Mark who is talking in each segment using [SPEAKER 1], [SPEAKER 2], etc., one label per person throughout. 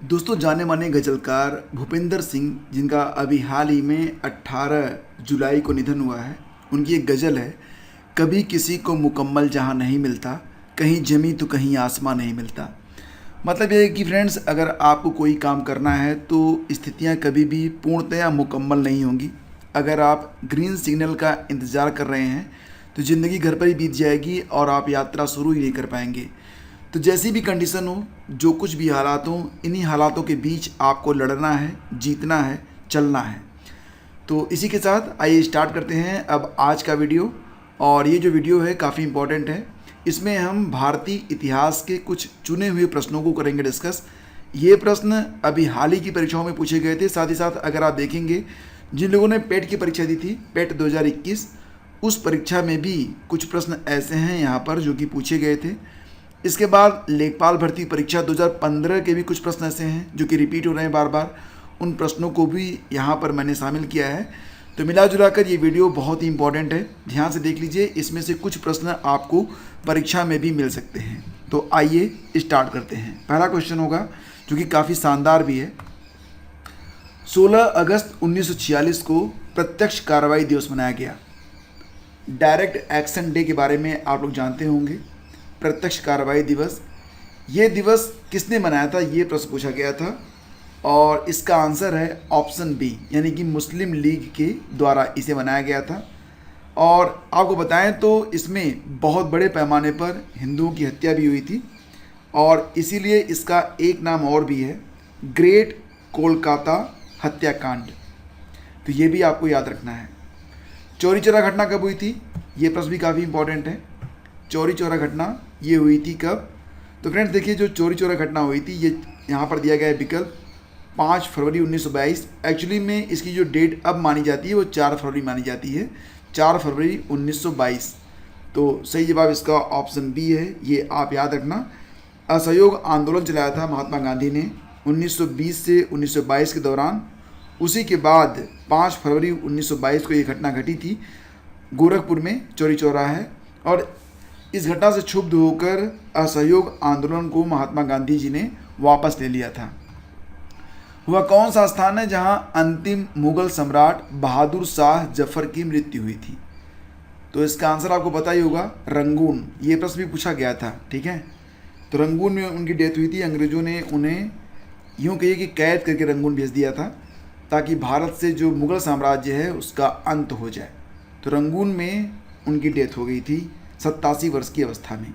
[SPEAKER 1] दोस्तों, जाने माने गज़लकार भूपेंद्र सिंह, जिनका अभी हाल ही में 18 जुलाई को निधन हुआ है, उनकी एक गज़ल है, कभी किसी को मुकम्मल जहाँ नहीं मिलता, कहीं ज़मीं तो कहीं आसमां नहीं मिलता। मतलब ये है कि फ्रेंड्स, अगर आपको कोई काम करना है तो स्थितियाँ कभी भी पूर्णतया मुकम्मल नहीं होंगी। अगर आप ग्रीन सिग्नल का इंतज़ार कर रहे हैं तो ज़िंदगी घर पर ही बीत जाएगी और आप यात्रा शुरू ही नहीं कर पाएंगे। तो जैसी भी कंडीशन हो, जो कुछ भी हालात हों, इन्हीं हालातों के बीच आपको लड़ना है, जीतना है, चलना है। तो इसी के साथ आइए स्टार्ट करते हैं अब आज का वीडियो। और ये जो वीडियो है काफ़ी इम्पोर्टेंट है। इसमें हम भारतीय इतिहास के कुछ चुने हुए प्रश्नों को करेंगे डिस्कस। ये प्रश्न अभी हाल ही की परीक्षाओं में पूछे गए थे। साथ ही साथ अगर आप देखेंगे, जिन लोगों ने पेट की परीक्षा दी थी, पेट 2021, उस परीक्षा में भी कुछ प्रश्न ऐसे हैं यहाँ पर जो कि पूछे गए थे। इसके बाद लेखपाल भर्ती परीक्षा 2015 के भी कुछ प्रश्न ऐसे हैं जो कि रिपीट हो रहे हैं बार बार। उन प्रश्नों को भी यहाँ पर मैंने शामिल किया है। तो मिला जुला कर ये वीडियो बहुत ही इंपॉर्टेंट है, ध्यान से देख लीजिए। इसमें से कुछ प्रश्न आपको परीक्षा में भी मिल सकते हैं। तो आइए स्टार्ट करते हैं। पहला क्वेश्चन होगा जो कि काफ़ी शानदार भी है। 16 अगस्त 1946 को प्रत्यक्ष कार्रवाई दिवस मनाया गया। डायरेक्ट एक्शन डे के बारे में आप लोग जानते होंगे। प्रत्यक्ष कार्रवाई दिवस, ये दिवस किसने मनाया था, ये प्रश्न पूछा गया था। और इसका आंसर है ऑप्शन बी, यानी कि मुस्लिम लीग के द्वारा इसे मनाया गया था। और आपको बताएं तो इसमें बहुत बड़े पैमाने पर हिंदुओं की हत्या भी हुई थी और इसीलिए इसका एक नाम और भी है, ग्रेट कोलकाता हत्याकांड। तो ये भी आपको याद रखना है। चौरी चौरा घटना कब हुई थी, ये प्रश्न भी काफ़ी इंपॉर्टेंट है। चौरी चौरा घटना ये हुई थी कब? तो फ्रेंड्स देखिए, जो चौरी चौरा घटना हुई थी, ये यहाँ पर दिया गया है विकल्प 5 फरवरी 1922। एक्चुअली में इसकी जो डेट अब मानी जाती है वो 4 फरवरी मानी जाती है, 4 फरवरी 1922। तो सही जवाब इसका ऑप्शन बी है, ये आप याद रखना। असहयोग आंदोलन चलाया था महात्मा गांधी ने 1920 से 1922 के दौरान। उसी के बाद 5 फरवरी 1922 को ये घटना घटी थी। गोरखपुर में चौरी चौरा है और इस घटना से क्षुब्ध होकर असहयोग आंदोलन को महात्मा गांधी जी ने वापस ले लिया था। वह कौन सा स्थान है जहां अंतिम मुगल सम्राट बहादुर शाह जफर की मृत्यु हुई थी? तो इसका आंसर आपको पता ही होगा, रंगून। ये प्रश्न भी पूछा गया था, ठीक है। तो रंगून में उनकी डेथ हुई थी। अंग्रेज़ों ने उन्हें यूँ कहिए कि कैद करके रंगून भेज दिया था ताकि भारत से जो मुगल साम्राज्य है उसका अंत हो जाए। तो रंगून में उनकी डेथ हो गई थी 87 वर्ष की अवस्था में।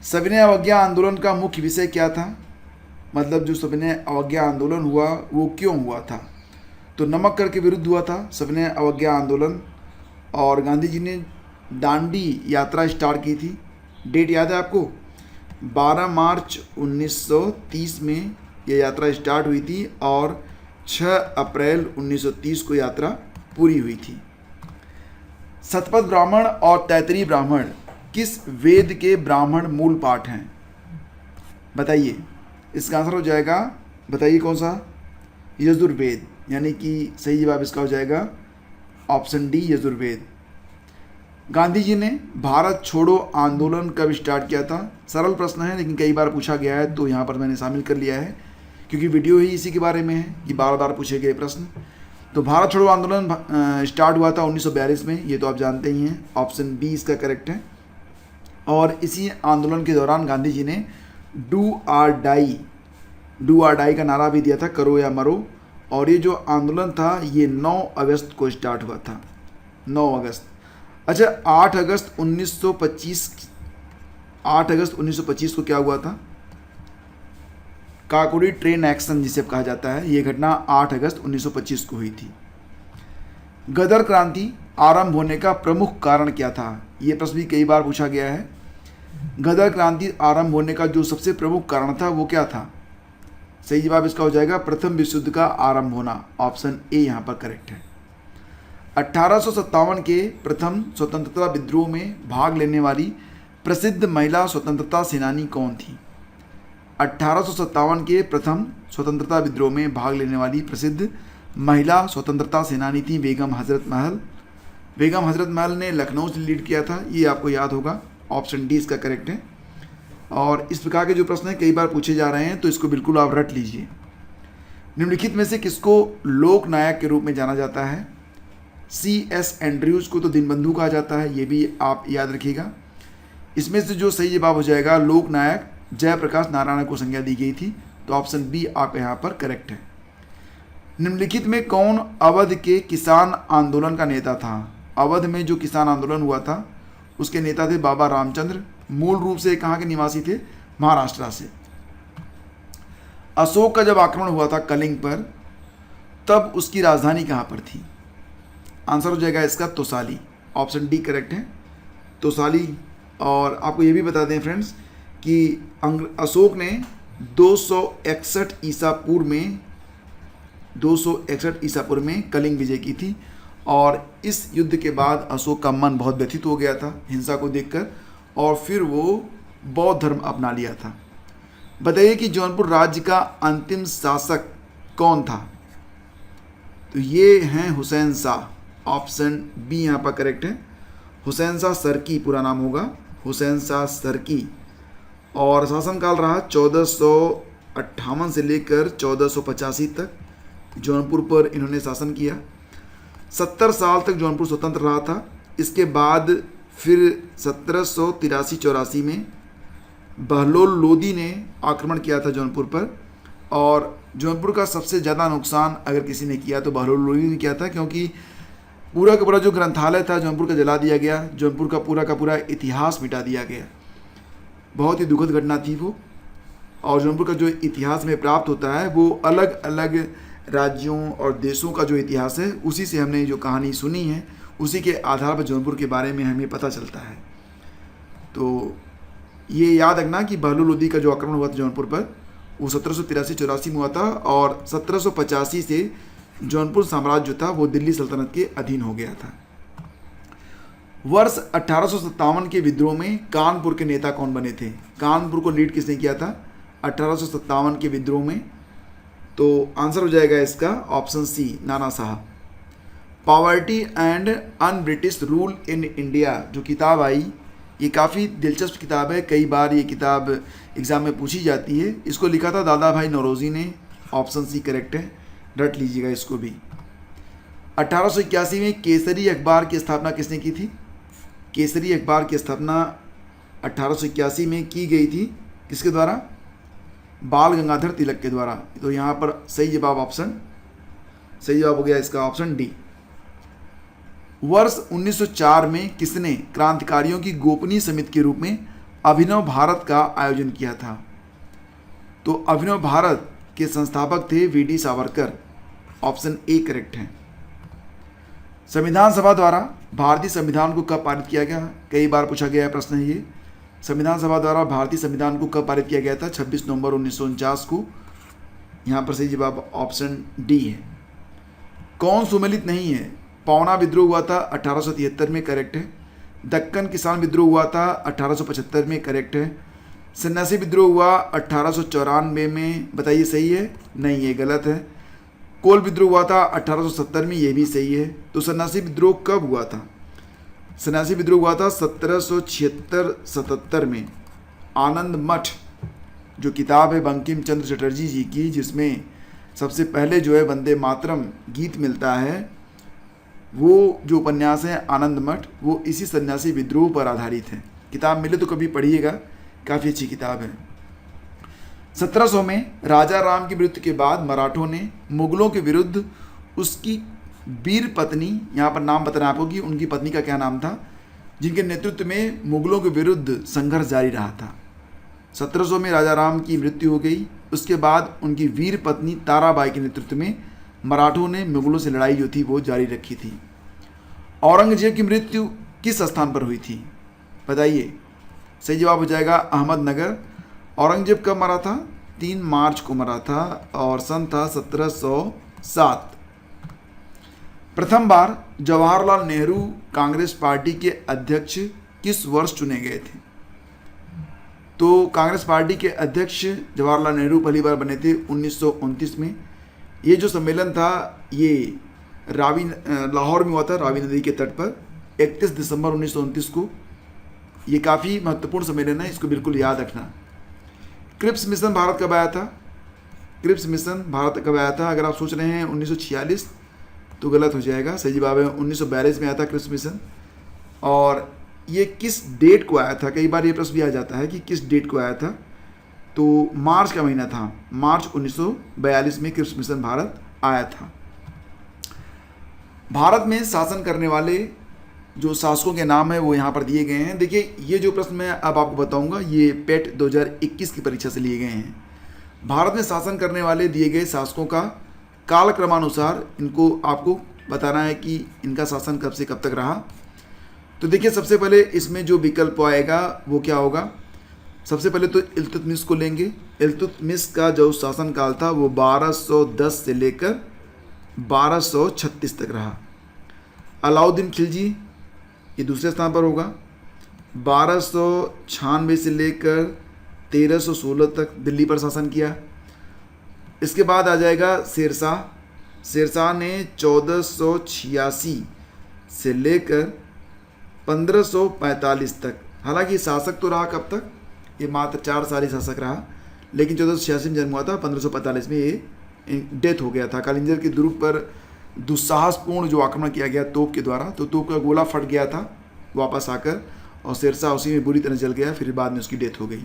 [SPEAKER 1] सविनय अवज्ञा आंदोलन का मुख्य विषय क्या था? मतलब जो सविनय अवज्ञा आंदोलन हुआ वो क्यों हुआ था? तो नमक कर के विरुद्ध हुआ था सविनय अवज्ञा आंदोलन। और गांधी जी ने दांडी यात्रा स्टार्ट की थी। डेट याद है आपको? 12 मार्च 1930 में ये यात्रा स्टार्ट हुई थी और 6 अप्रैल 1930 को यात्रा पूरी हुई थी। शतपथ ब्राह्मण और तैतरीय ब्राह्मण किस वेद के ब्राह्मण मूल पाठ हैं? बताइए। इसका आंसर हो जाएगा, बताइए कौन सा? यजुर्वेद। यानी कि सही जवाब इसका हो जाएगा ऑप्शन डी, यजुर्वेद। गांधी जी ने भारत छोड़ो आंदोलन कब स्टार्ट किया था? सरल प्रश्न है लेकिन कई बार पूछा गया है, तो यहाँ पर मैंने शामिल कर लिया है क्योंकि वीडियो ही इसी के बारे में है कि बार बार पूछे गए प्रश्न। तो भारत छोड़ो आंदोलन स्टार्ट हुआ था 1942 में, ये तो आप जानते ही हैं। ऑप्शन बी इसका करेक्ट है। और इसी आंदोलन के दौरान गांधी जी ने डू आर डाई का नारा भी दिया था, करो या मरो। और ये जो आंदोलन था ये 9 अगस्त को स्टार्ट हुआ था, 9 अगस्त। अच्छा, 8 अगस्त 1925 को क्या हुआ था? काकोरी ट्रेन एक्शन जिसे कहा जाता है, ये घटना 8 अगस्त 1925 को हुई थी। गदर क्रांति आरंभ होने का प्रमुख कारण क्या था? ये प्रश्न भी कई बार पूछा गया है। गदर क्रांति आरंभ होने का जो सबसे प्रमुख कारण था वो क्या था? सही जवाब इसका हो जाएगा प्रथम विश्व युद्ध का आरंभ होना। ऑप्शन ए यहाँ पर करेक्ट है। 1857 के प्रथम स्वतंत्रता विद्रोह में भाग लेने वाली प्रसिद्ध महिला स्वतंत्रता सेनानी कौन थी? 1857 के प्रथम स्वतंत्रता विद्रोह में भाग लेने वाली प्रसिद्ध महिला स्वतंत्रता सेनानी थी बेगम हजरत महल। बेगम हजरत महल ने लखनऊ से लीड किया था, ये आपको याद होगा। ऑप्शन डी इसका करेक्ट है। और इस प्रकार के जो प्रश्न हैं कई बार पूछे जा रहे हैं, तो इसको बिल्कुल आप रट लीजिए। निम्नलिखित में से किसको लोक नायक के रूप में जाना जाता है? C.S. एंड्रयूज को तो दीनबंधु कहा जाता है, ये भी आप याद रखिएगा। इसमें से जो सही जवाब हो जाएगा, लोक नायक जयप्रकाश नारायण को संज्ञा दी गई थी, तो ऑप्शन बी आपका यहाँ पर करेक्ट है। निम्नलिखित में कौन अवध के किसान आंदोलन का नेता था? अवध में जो किसान आंदोलन हुआ था उसके नेता थे बाबा रामचंद्र। मूल रूप से कहाँ के निवासी थे? महाराष्ट्र से। अशोक का जब आक्रमण हुआ था कलिंग पर, तब उसकी राजधानी कहाँ पर थी? आंसर हो जाएगा इसका तोसाली। ऑप्शन डी करेक्ट है, तोसाली। और आपको ये भी बता दें फ्रेंड्स कि अशोक ने 261 ईसा पूर्व में कलिंग विजय की थी, और इस युद्ध के बाद अशोक का मन बहुत व्यथित हो गया था हिंसा को देखकर, और फिर वो बौद्ध धर्म अपना लिया था। बताइए कि जौनपुर राज्य का अंतिम शासक कौन था? तो ये हैं हुसैन शाह। ऑप्शन बी यहाँ पर करेक्ट है। हुसैन शाह सरकी पूरा नाम होगा, हुसैन शाह सरकी। और शासनकाल रहा 1458 से लेकर 1485 तक जौनपुर पर इन्होंने शासन किया। 70 साल तक जौनपुर स्वतंत्र रहा था। इसके बाद फिर 1783-84 में बहलोल लोदी ने आक्रमण किया था जौनपुर पर, और जौनपुर का सबसे ज़्यादा नुकसान अगर किसी ने किया तो बहलोल लोदी ने किया था, क्योंकि पूरा का पूरा जो ग्रंथालय था जौनपुर का जला दिया गया, जौनपुर का पूरा इतिहास मिटा दिया गया। बहुत ही दुखद घटना थी वो। और जौनपुर का जो इतिहास में प्राप्त होता है वो अलग अलग राज्यों और देशों का जो इतिहास है, उसी से हमने जो कहानी सुनी है उसी के आधार पर जौनपुर के बारे में हमें पता चलता है। तो ये याद रखना कि बहलोल लोदी का जो आक्रमण हुआ था जौनपुर पर, वो 1783-84 में हुआ था, और 1785 से जौनपुर साम्राज्य जो था वो दिल्ली सल्तनत के अधीन हो गया था। वर्ष 1857 के विद्रोह में कानपुर के नेता कौन बने थे? कानपुर को लीड किसने किया था 1857 के विद्रोह में? तो आंसर हो जाएगा इसका ऑप्शन सी, नाना साहब। Poverty and un British rule in India जो किताब आई, ये काफ़ी दिलचस्प किताब है, कई बार ये किताब एग्ज़ाम में पूछी जाती है। इसको लिखा था दादा भाई नौरोजी ने। ऑप्शन सी करेक्ट है, रट लीजिएगा इसको भी। 1881 में केसरी अखबार की स्थापना किसने की थी? केसरी अखबार की स्थापना 1881 में की गई थी, किसके द्वारा? बाल गंगाधर तिलक के द्वारा। तो यहाँ पर सही जवाब हो गया इसका ऑप्शन डी। वर्ष 1904 में किसने क्रांतिकारियों की गोपनीय समिति के रूप में अभिनव भारत का आयोजन किया था? तो अभिनव भारत के संस्थापक थे VD. Savarkar. Option A correct है। संविधान सभा द्वारा भारतीय संविधान को कब पारित किया गया? कई बार पूछा गया प्रश्न है ये। संविधान सभा द्वारा भारतीय संविधान को कब पारित किया गया था? 26 नवंबर 1949 को। यहाँ पर सही जवाब ऑप्शन डी है। कौन सुमेलित नहीं है? पौना विद्रोह हुआ था 1873 में, करेक्ट है। दक्कन किसान विद्रोह हुआ था 1875 में, करेक्ट है। सन्यासी विद्रोह हुआ 1894 में, बताइए सही है? नहीं, ये गलत है। कोल विद्रोह हुआ था 1870 में, ये भी सही है। तो सन्यासी विद्रोह कब हुआ था? सन्यासी विद्रोह हुआ था 1776-77 में। आनंद मठ जो किताब है बंकिम चंद्र चटर्जी जी की, जिसमें सबसे पहले जो है वंदे मातरम गीत मिलता है, वो जो उपन्यास है आनंद मठ, वो इसी सन्यासी विद्रोह पर आधारित है। किताब मिले तो कभी पढ़िएगा, काफ़ी अच्छी किताब है। 1700 में राजा राम की मृत्यु के बाद मराठों ने मुगलों के विरुद्ध उसकी वीर पत्नी, यहाँ पर नाम बताना आपको कि उनकी पत्नी का क्या नाम था, जिनके नेतृत्व में मुगलों के विरुद्ध संघर्ष जारी रहा था। 1700 में राजा राम की मृत्यु हो गई, उसके बाद उनकी वीर पत्नी ताराबाई के नेतृत्व में मराठों ने मुगलों से लड़ाई जो थी वो जारी रखी थी। औरंगजेब की मृत्यु किस स्थान पर हुई थी? बताइए। सही जवाब हो जाएगा अहमदनगर। औरंगजेब कब मरा था? 3 मार्च को मरा था और सन था 1707। प्रथम बार जवाहरलाल नेहरू कांग्रेस पार्टी के अध्यक्ष किस वर्ष चुने गए थे? तो कांग्रेस पार्टी के अध्यक्ष जवाहरलाल नेहरू पहली बार बने थे 1929 में। ये जो सम्मेलन था ये लाहौर में हुआ था, रावी नदी के तट पर, 31 दिसंबर 1929 को। ये काफ़ी महत्वपूर्ण सम्मेलन है, इसको बिल्कुल याद रखना। क्रिप्स मिशन भारत कब आया था? क्रिप्स मिशन भारत कब आया था? अगर आप सोच रहे हैं 1946 तो गलत हो जाएगा, सही जवाब है 1942 में आया था क्रिप्स मिशन। और ये किस डेट को आया था? कई बार ये प्रश्न भी आ जाता है कि किस डेट को आया था, तो मार्च का महीना था, मार्च 1942 में क्रिप्स मिशन भारत आया था। भारत में शासन करने वाले जो शासकों के नाम है वो यहाँ पर दिए गए हैं। देखिए, ये जो प्रश्न मैं अब आपको बताऊंगा ये पेट 2021 की परीक्षा से लिए गए हैं। भारत में शासन करने वाले दिए गए शासकों का कालक्रमानुसार इनको आपको बताना है कि इनका शासन कब से कब तक रहा। तो देखिए, सबसे पहले इसमें जो विकल्प आएगा वो क्या होगा? सबसे पहले तो इल्तुतमिश को लेंगे। इल्तुतमिश का जो शासन काल था वो 1210 से लेकर 1236 तक रहा। अलाउद्दीन खिलजी ये दूसरे स्थान पर होगा, 1296 से लेकर 1316 तक दिल्ली पर शासन किया। इसके बाद आ जाएगा शेरशाह। शेरशाह ने 1486 से लेकर 1545 तक, हालांकि शासक तो रहा कब तक, ये मात्र 4 साल ही शासक रहा, लेकिन 1486 में जन्म हुआ था, 1545 में ये डेथ हो गया था। कालिंजर के दुर्ग पर दुस्साहसपूर्ण जो आक्रमण किया गया तोप के द्वारा, तो तोप का गोला फट गया था वापस आकर, और शेरशाह उसी में बुरी तरह जल गया, फिर बाद में उसकी डेथ हो गई।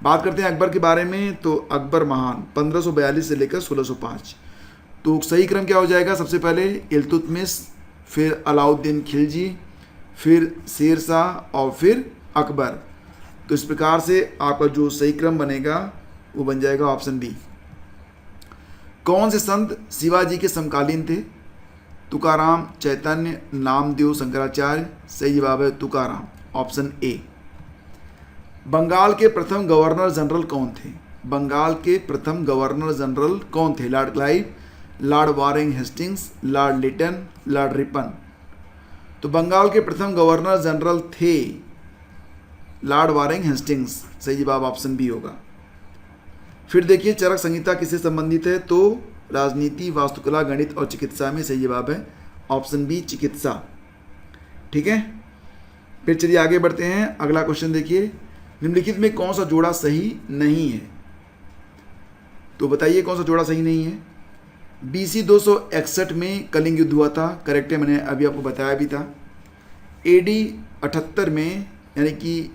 [SPEAKER 1] बात करते हैं अकबर के बारे में, तो अकबर महान 1542 से लेकर 1605। तो सही क्रम क्या हो जाएगा? सबसे पहले इल्तुतमिश, फिर अलाउद्दीन खिलजी, फिर शेरशाह और फिर अकबर। तो इस प्रकार से आपका जो सही क्रम बनेगा वो बन जाएगा ऑप्शन बी। कौन से संत शिवाजी के समकालीन थे? तुकाराम, चैतन्य, नामदेव, शंकराचार्य। सही जवाब है तुकाराम, ऑप्शन ए। बंगाल के प्रथम गवर्नर जनरल कौन थे? बंगाल के प्रथम गवर्नर जनरल कौन थे? Lord Clive, Lord Warren Hastings, Lord Lytton, Lord Ripon. तो बंगाल के प्रथम गवर्नर जनरल थे लॉर्ड वारेन हेस्टिंग्स। सही जवाब ऑप्शन बी होगा। फिर देखिए, चरक संहिता किससे संबंधित है? तो राजनीति, वास्तुकला, गणित और चिकित्सा में। सही जवाब है ऑप्शन बी, चिकित्सा। ठीक है, फिर चलिए आगे बढ़ते हैं। अगला क्वेश्चन देखिए, निम्नलिखित में कौन सा जोड़ा सही नहीं है? तो बताइए कौन सा जोड़ा सही नहीं है? BC 261 में कलिंग युद्ध हुआ था, करेक्ट है, मैंने अभी आपको बताया भी था। AD 78 में, यानी कि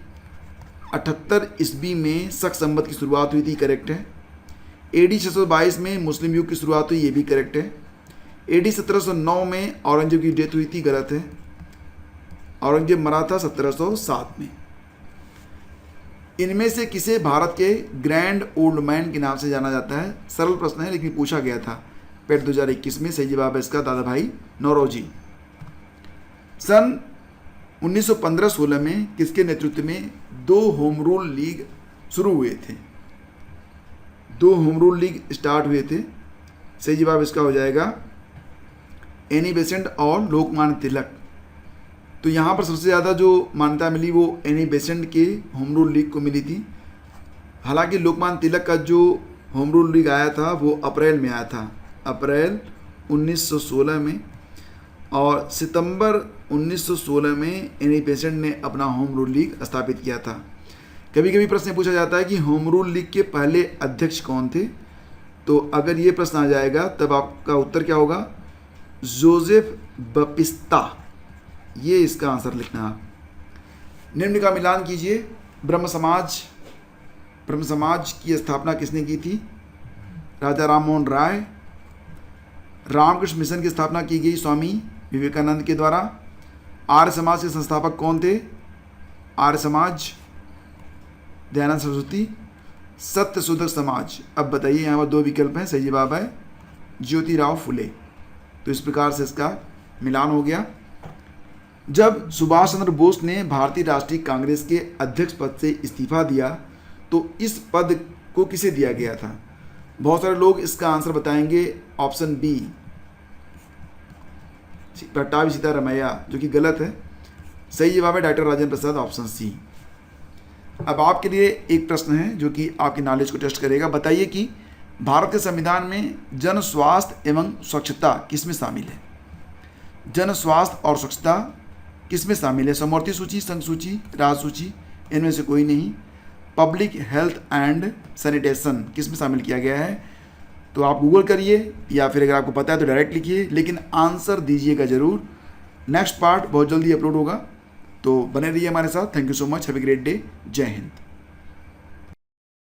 [SPEAKER 1] 78 ईस्वी में शक संवत की शुरुआत हुई थी, करेक्ट है। AD 622 में मुस्लिम युग की शुरुआत हुई, ये भी करेक्ट है। AD 1709 में औरंगजेब की डेथ हुई थी, गलत है। औरंगजेब मरा था 1707 में। इनमें से किसे भारत के ग्रैंड ओल्ड मैन के नाम से जाना जाता है? सरल प्रश्न है लेकिन पूछा गया था पेट 2021 में। सही जवाब है इसका दादा भाई नौरोजी। सन 1915-16 में किसके नेतृत्व में 2 होम रूल लीग शुरू हुए थे? 2 होम रूल लीग स्टार्ट हुए थे। सही जवाब इसका हो जाएगा एनी बेसेंट और लोकमान्य तिलक। तो यहाँ पर सबसे ज़्यादा जो मान्यता मिली वो एनी बेसेंट के होम रूल लीग को मिली थी। हालांकि लोकमान्य तिलक का जो होम रूल लीग आया था वो अप्रैल में आया था, अप्रैल 1916 में, और सितंबर 1916 में एनी बेसेंट ने अपना होम रूल लीग स्थापित किया था। कभी कभी प्रश्न पूछा जाता है कि होम रूल लीग के पहले अध्यक्ष कौन थे? तो अगर ये प्रश्न आ जाएगा तब आपका उत्तर क्या होगा? जोसेफ बपिस्ता, ये इसका आंसर लिखना है। निम्न का मिलान कीजिए। ब्रह्म समाज की स्थापना किसने की थी? राजा राम मोहन राय। रामकृष्ण मिशन की स्थापना की गई स्वामी विवेकानंद के द्वारा। आर्य समाज के संस्थापक कौन थे? आर्य समाज दयानंद सरस्वती। सत्यशोधक समाज, अब बताइए, यहाँ पर 2 विकल्प हैं, सही जवाब है ज्योतिराव फुले। तो इस प्रकार से इसका मिलान हो गया। जब सुभाष चंद्र बोस ने भारतीय राष्ट्रीय कांग्रेस के अध्यक्ष पद से इस्तीफा दिया तो इस पद को किसे दिया गया था? बहुत सारे लोग इसका आंसर बताएंगे ऑप्शन बी, पट्टाभी सीतारमैया, जो कि गलत है। सही जवाब है doctor Rajendra Prasad, option C. अब आपके लिए एक प्रश्न है जो कि आपकी नॉलेज को टेस्ट करेगा। बताइए कि भारत के संविधान में जन स्वास्थ्य एवं स्वच्छता किस में शामिल है? जन स्वास्थ्य और स्वच्छता किस में शामिल है? समवर्ती सूची, संघ सूची, राज्य सूची, इनमें से कोई नहीं। पब्लिक हेल्थ एंड सैनिटेशन किस में शामिल किया गया है? तो आप गूगल करिए या फिर अगर आपको पता है तो डायरेक्ट लिखिए, लेकिन आंसर दीजिएगा ज़रूर। नेक्स्ट पार्ट बहुत जल्दी अपलोड होगा, तो बने रहिए हमारे साथ। Thank you so much, have a great day. जय हिंद।